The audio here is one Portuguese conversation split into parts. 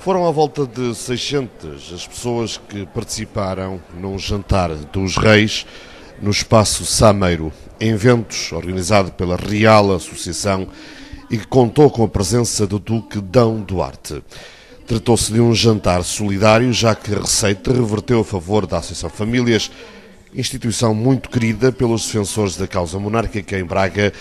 Foram à volta de 600 as pessoas que participaram num jantar dos Reis no Espaço Sameiro, eventos organizado pela Real Associação e que contou com a presença do Duque D. Duarte. Tratou-se de um jantar solidário, já que a receita reverteu a favor da Associação Famílias, instituição muito querida pelos defensores da causa monárquica em Braga,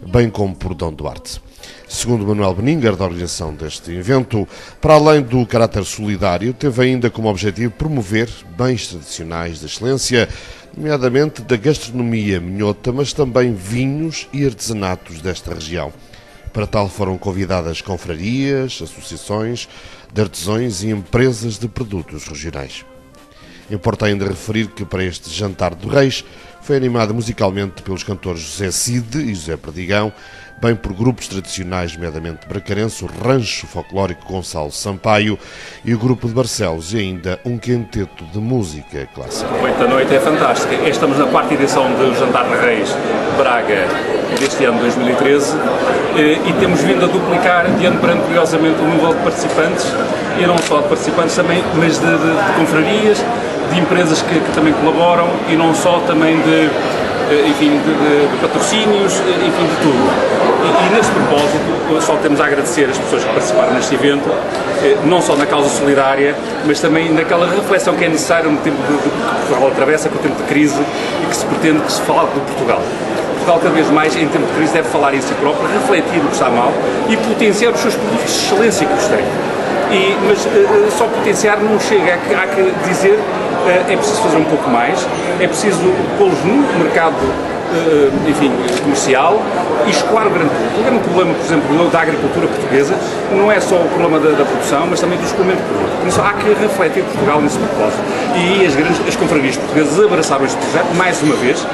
bem como por D. Duarte. Segundo Manuel Beninger, da organização deste evento, para além do caráter solidário, teve ainda como objetivo promover bens tradicionais de excelência, nomeadamente da gastronomia minhota, mas também vinhos e artesanatos desta região. Para tal foram convidadas confrarias, associações de artesãos e empresas de produtos regionais. Importa ainda referir que para este jantar de Reis foi animado musicalmente pelos cantores José Cide e José Perdigão, bem por grupos tradicionais, nomeadamente bracarense, o Rancho Folclórico Gonçalo Sampaio e o Grupo de Barcelos, e ainda um quinteto de música clássica. A noite da noite é fantástica. Estamos na quarta edição do Jantar de Reis Braga deste ano 2013 e temos vindo a duplicar de ano para ano, curiosamente, o número de participantes, e não só de participantes também, mas de confrarias, de empresas que também colaboram, e não só, também de patrocínios, enfim, de tudo. E nesse propósito, só temos a agradecer as pessoas que participaram neste evento, não só na causa solidária, mas também naquela reflexão que é necessária no tempo que Portugal atravessa, com o tempo de crise, e que se pretende que se fale de Portugal. Portugal, cada vez mais, em tempo de crise, deve falar em si próprio, refletir no que está mal e potenciar os seus produtos de excelência que os tem. Mas só potenciar não chega, há que dizer, é preciso fazer um pouco mais, é preciso pô-los no mercado comercial e escoar o grande público. O grande problema, por exemplo, da agricultura portuguesa não é só o problema da produção, mas também do escoamento público. Por isso há que refletir Portugal nesse propósito. E as confrarias portuguesas abraçaram este projeto, mais uma vez,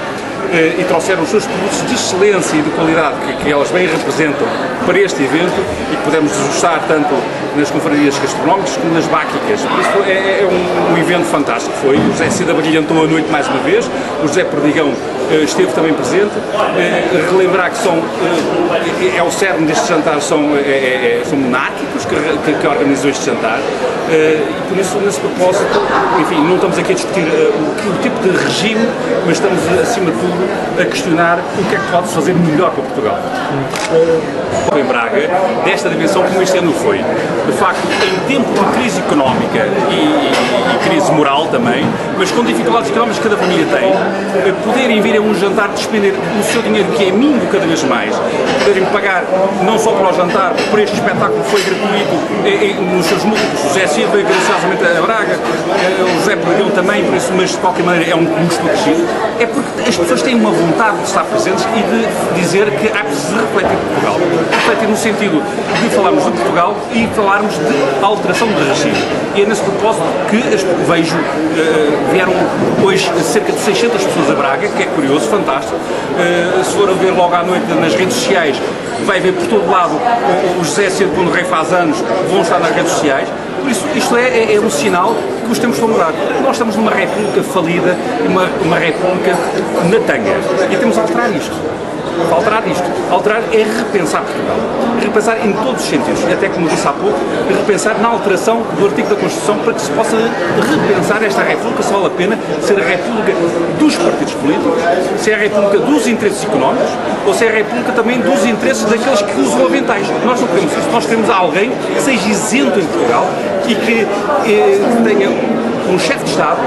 e trouxeram os seus produtos de excelência e de qualidade que elas bem representam para este evento, e que podemos degustar tanto nas confrarias gastronómicas como nas báquicas. Por isso é um evento fantástico. Foi o José Cida brilhantou a noite mais uma vez, o José Perdigão esteve também presente. Relembrar que é o cerne deste jantar, são monárquicos que organizam este jantar, e por isso, nesse propósito, enfim, não estamos aqui a discutir o tipo de regime, mas estamos, acima de tudo, a questionar o que é que pode fazer melhor para Portugal. Em Braga, desta dimensão como este ano foi. De facto, em tempo de crise económica e crise moral também, mas com dificuldades económicas que cada família tem, poderem vir a um jantar despender o seu dinheiro, que é mínimo cada vez mais, poderem pagar não só para o jantar, por este espetáculo que foi gratuito nos seus múltiplos. O José Silva veio graciosamente a Braga, o José Perdigão também, por isso, mas de qualquer maneira é um custo acrescido. É porque as pessoas têm uma vontade de estar presentes e de dizer que há preciso refletir Portugal. Refletir no sentido de falarmos de Portugal e falarmos de alteração de regime. E é nesse propósito que vejo, vieram hoje cerca de 600 pessoas a Braga, que é curioso, fantástico. Se for a ver logo à noite nas redes sociais, vai ver por todo lado o José Cid, quando o Rei faz anos, vão estar nas redes sociais. Por isso, isto é um sinal que os tempos vão mudar. Nós estamos numa república falida, uma república na tanga, e temos a alterar isto. Alterar isto. Alterar é repensar Portugal. Repensar em todos os sentidos. E até, como disse há pouco, repensar na alteração do artigo da Constituição, para que se possa repensar esta República, se vale a pena ser a República dos partidos políticos, se é a República dos interesses económicos, ou se é a República também dos interesses daqueles que usam aventais. Nós não queremos isso. Nós queremos alguém que seja isento em Portugal e que tenha um chefe de Estado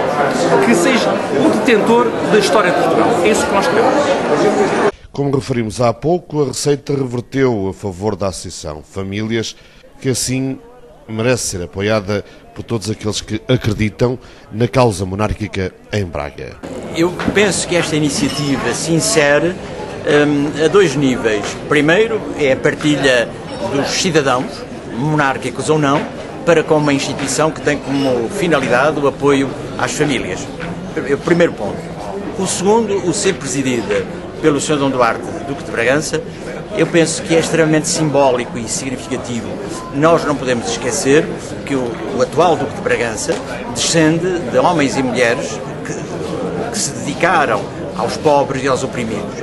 que seja o detentor da história de Portugal. É isso que nós queremos. Como referimos há pouco, a receita reverteu a favor da Associação Famílias, que assim merece ser apoiada por todos aqueles que acreditam na causa monárquica em Braga. Eu penso que esta iniciativa se insere a dois níveis. Primeiro é a partilha dos cidadãos, monárquicos ou não, para com uma instituição que tem como finalidade o apoio às famílias. O primeiro ponto. O segundo, o ser presidida pelo Sr. D. Duarte, Duque de Bragança, eu penso que é extremamente simbólico e significativo. Nós não podemos esquecer que o atual Duque de Bragança descende de homens e mulheres que se dedicaram aos pobres e aos oprimidos.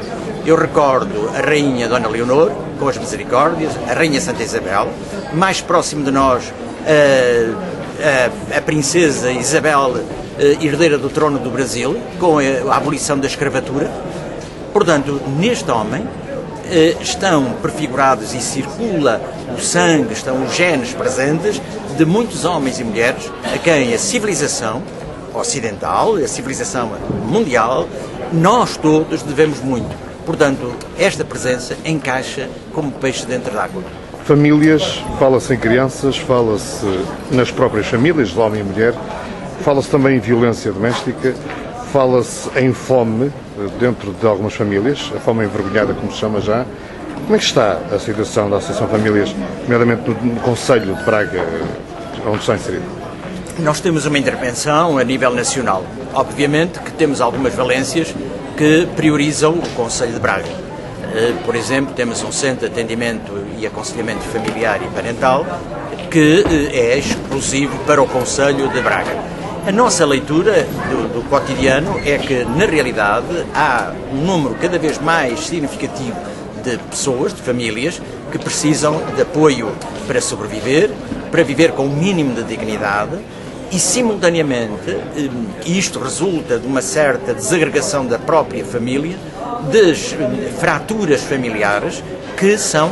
Eu recordo a Rainha Dona Leonor, com as Misericórdias, a Rainha Santa Isabel, mais próximo de nós a princesa Isabel, herdeira do trono do Brasil, com a abolição da escravatura. Portanto, neste homem estão prefigurados e circula o sangue, estão os genes presentes de muitos homens e mulheres a quem a civilização ocidental, a civilização mundial, nós todos devemos muito. Portanto, esta presença encaixa como peixe dentro d'água. Famílias, fala-se em crianças, fala-se nas próprias famílias, de homem e mulher, fala-se também em violência doméstica, fala-se em fome dentro de algumas famílias, a fome envergonhada, como se chama já. Como é que está a situação da Associação Famílias, nomeadamente no Concelho de Braga, onde está inserido? Nós temos uma intervenção a nível nacional. Obviamente que temos algumas valências que priorizam o Concelho de Braga. Por exemplo, temos um centro de atendimento e aconselhamento familiar e parental que é exclusivo para o Concelho de Braga. A nossa leitura do cotidiano é que, na realidade, há um número cada vez mais significativo de pessoas, de famílias, que precisam de apoio para sobreviver, para viver com o mínimo de dignidade e, simultaneamente, isto resulta de uma certa desagregação da própria família, das fraturas familiares que são,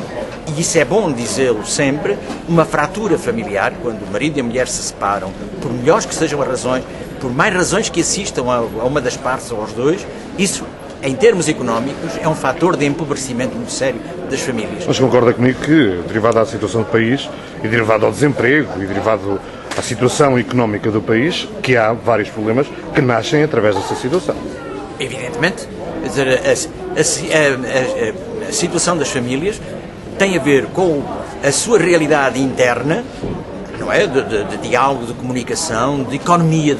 e isso é bom dizê-lo sempre, uma fratura familiar, quando o marido e a mulher se separam, por melhores que sejam as razões, por mais razões que assistam a uma das partes ou aos dois, isso, em termos económicos, é um fator de empobrecimento muito sério das famílias. Mas concorda comigo que, derivado à situação do país, e derivado ao desemprego, e derivado à situação económica do país, que há vários problemas que nascem através dessa situação? Evidentemente. Quer dizer, a situação das famílias tem a ver com a sua realidade interna, não é? De diálogo, de comunicação, de economia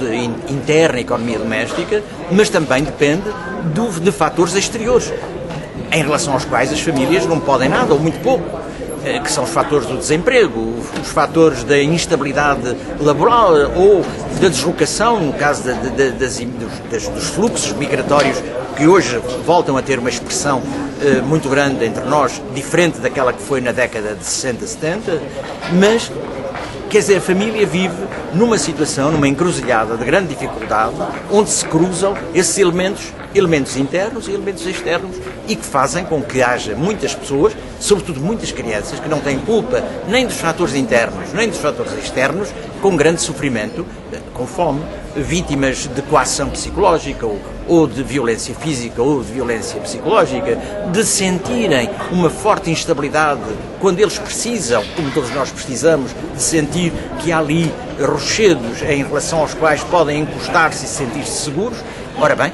interna, economia doméstica, mas também depende de fatores exteriores, em relação aos quais as famílias não podem nada, ou muito pouco, que são os fatores do desemprego, os fatores da instabilidade laboral ou da deslocação, no caso dos fluxos migratórios, que hoje voltam a ter uma expressão muito grande entre nós, diferente daquela que foi na década de 60, 70, mas, quer dizer, a família vive numa situação, numa encruzilhada de grande dificuldade, onde se cruzam esses elementos internos e elementos externos, e que fazem com que haja muitas pessoas, sobretudo muitas crianças, que não têm culpa nem dos fatores internos, nem dos fatores externos, com grande sofrimento, com fome, vítimas de coação psicológica ou de violência física ou de violência psicológica, de sentirem uma forte instabilidade quando eles precisam, como todos nós precisamos, de sentir que há ali rochedos em relação aos quais podem encostar-se e sentir-se seguros. Ora bem,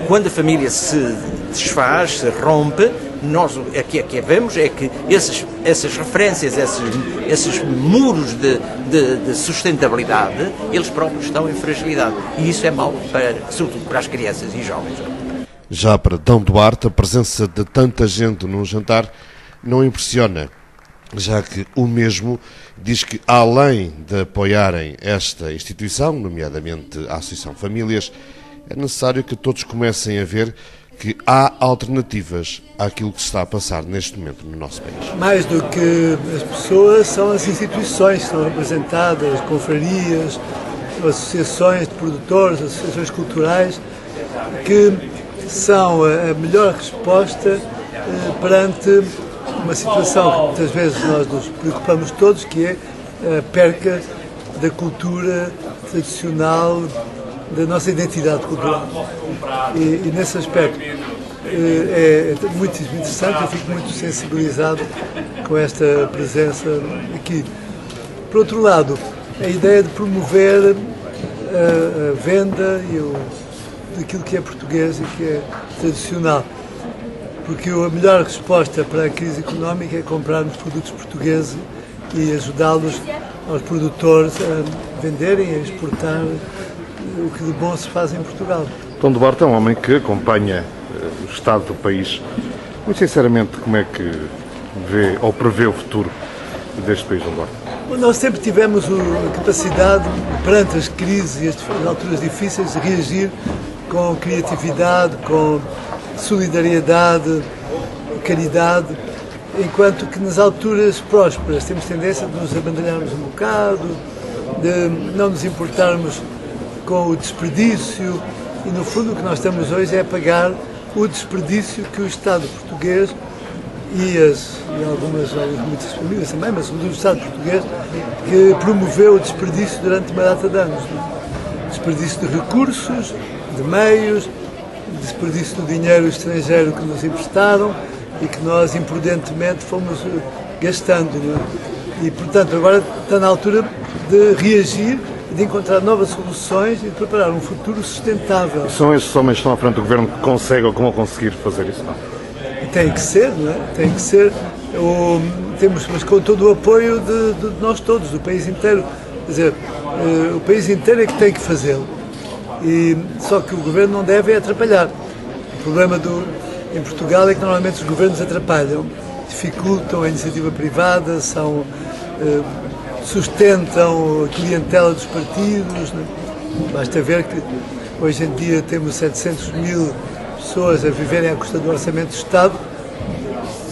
quando a família se desfaz, se rompe, nós aqui vemos é que essas referências, esses muros de sustentabilidade, eles próprios estão em fragilidade. E isso é mau, sobretudo para as crianças e jovens. Já para D. Duarte, a presença de tanta gente num jantar não impressiona, já que o mesmo diz que, além de apoiarem esta instituição, nomeadamente a Associação Famílias, é necessário que todos comecem a ver que há alternativas àquilo que se está a passar neste momento no nosso país. Mais do que as pessoas, são as instituições que estão representadas, confrarias, associações de produtores, associações culturais, que são a melhor resposta perante uma situação que muitas vezes nós nos preocupamos todos, que é a perca da cultura tradicional, da nossa identidade cultural. E nesse aspecto é muito interessante, eu fico muito sensibilizado com esta presença aqui. Por outro lado, a ideia de promover a venda daquilo que é português e que é tradicional. Porque a melhor resposta para a crise económica é comprarmos produtos portugueses e ajudá-los, aos produtores, a venderem e a exportar o que de bom se faz em Portugal. D. Duarte é um homem que acompanha o estado do país. Muito sinceramente, como é que vê ou prevê o futuro deste país, D. Duarte? Nós sempre tivemos a capacidade, perante as crises e as alturas difíceis, de reagir com criatividade, com solidariedade, caridade, enquanto que nas alturas prósperas temos tendência de nos abandonarmos um bocado, de não nos importarmos com o desperdício, e no fundo o que nós estamos hoje é pagar o desperdício que o Estado português e muitas famílias também, mas sobretudo o Estado português, que promoveu o desperdício durante uma data de anos. Desperdício de recursos, de meios, desperdício do dinheiro estrangeiro que nos emprestaram e que nós imprudentemente fomos gastando. Não é? E, portanto, agora está na altura de reagir, de encontrar novas soluções e de preparar um futuro sustentável. E são estes homens que estão à frente do governo que conseguem ou que vão conseguir fazer isso? Não? Tem que ser, não é? Tem que ser. Mas com todo o apoio de nós todos, do país inteiro. Quer dizer, o país inteiro é que tem que fazê-lo. Só que o governo não deve atrapalhar. O problema em Portugal é que normalmente os governos atrapalham, dificultam a iniciativa privada, sustentam a clientela dos partidos. Né? Basta ver que hoje em dia temos 700 mil pessoas a viverem à custa do orçamento do Estado,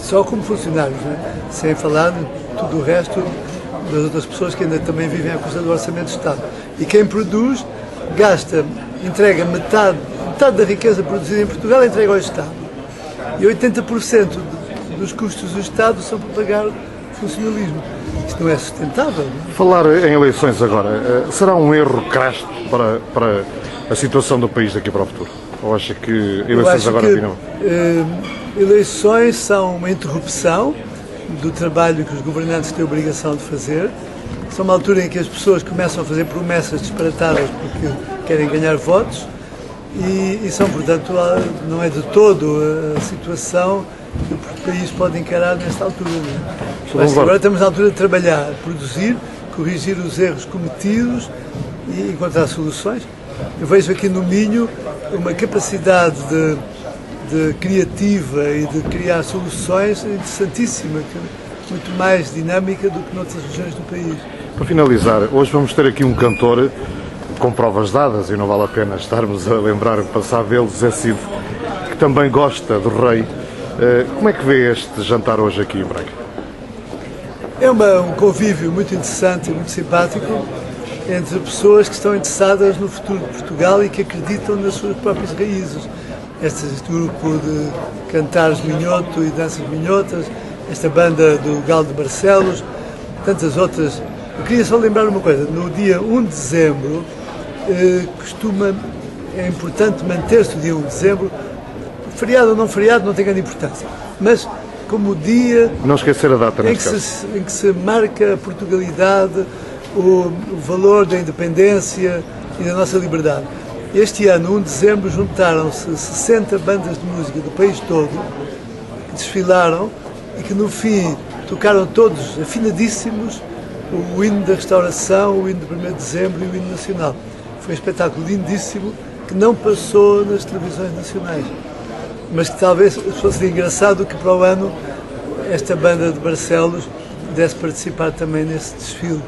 só como funcionários, né? Sem falar de tudo o resto das outras pessoas que ainda também vivem à custa do orçamento do Estado. E quem produz, entrega metade da riqueza produzida em Portugal, entrega ao Estado. E 80% dos custos do Estado são para pagar o funcionalismo. Isto não é sustentável. Não? Falar em eleições agora, será um erro crasto para a situação do país daqui para o futuro? Ou acha que eleições agora virão? Eleições são uma interrupção do trabalho que os governantes têm a obrigação de fazer. São uma altura em que as pessoas começam a fazer promessas disparatadas porque querem ganhar votos e são, portanto, não é de todo a situação que o país pode encarar nesta altura. Mas agora estamos na altura de trabalhar, produzir, corrigir os erros cometidos e encontrar soluções. Eu vejo aqui no Minho uma capacidade de criativa e de criar soluções interessantíssima, muito mais dinâmica do que noutras regiões do país. Para finalizar, hoje vamos ter aqui um cantor com provas dadas, e não vale a pena estarmos a lembrar o passado dele, Zé Cid, que também gosta do rei. Como é que vê este jantar hoje aqui em Braga? É um convívio muito interessante e muito simpático entre pessoas que estão interessadas no futuro de Portugal e que acreditam nas suas próprias raízes. Este grupo de cantares minhoto e danças minhotas, esta banda do Galo de Barcelos, tantas outras. Eu queria só lembrar uma coisa, no dia 1 de dezembro, é importante manter-se o dia 1 de dezembro, feriado ou não feriado não tem grande importância, mas como o dia não esquecer a data em que se marca a Portugalidade, o valor da independência e da nossa liberdade. Este ano, 1 de dezembro, juntaram-se 60 bandas de música do país todo que desfilaram e que no fim tocaram todos afinadíssimos o hino da restauração, o hino do 1 de dezembro e o hino nacional. Foi um espetáculo lindíssimo que não passou nas televisões nacionais, mas que talvez fosse engraçado que para o ano esta banda de Barcelos pudesse participar também nesse desfile.